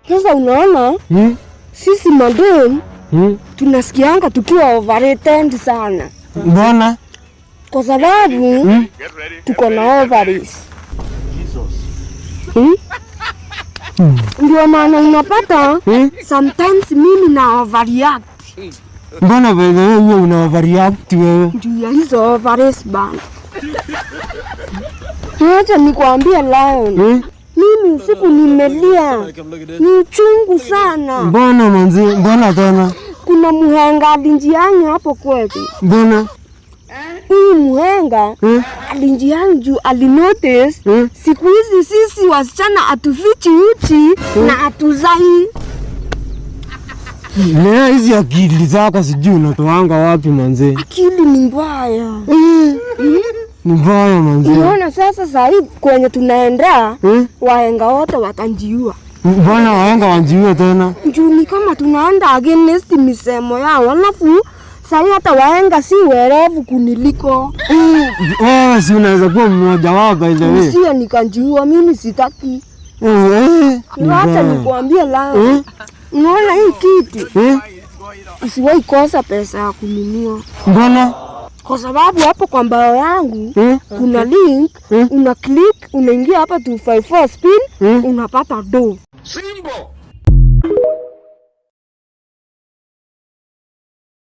Sasa unaona? Sisi madem tunasikianga tukiwa overrated sana. Mbona? Kwa sababu tuko na ovaries. Ndio maana unapata sometimes mimi na overreact. Mbona wewe una overreact wewe? Juu ya hizo ovaries bana. Acha nikwambie Lion. Mimi usiku nimelia. Ni chungu sana. Mbona manzi? Mbona tena? Kuna muhenga alinjiani hapo kwetu. Mbona? Huyu muhenga alinjiani juu alinotice siku hizi sisi wasichana atufichi uchi na atuzai. Lea hizi akili zako sijui unatoanga wapi manzi? Akili ni mbaya. Ni mbaya manzi. Unaona sasa sasa kwenye tunaenda wahenga wote watanjiua. Mbona wahenga wanjiua tena? Juu ni kama tunaenda against misemo yao. Alafu sasa hata wahenga si werevu kuniliko. Wewe si unaweza kuwa mmoja wao by the way. Sio nikanjiua mimi sitaki. Acha nikwambie Lion. Unaona hii kitu? Usiwahi kosa pesa ya kununua. Mbona? Kwa sababu hapo kwa mbao yangu kuna link, una click, unaingia hapa 254 spin, unapata do. Simbo.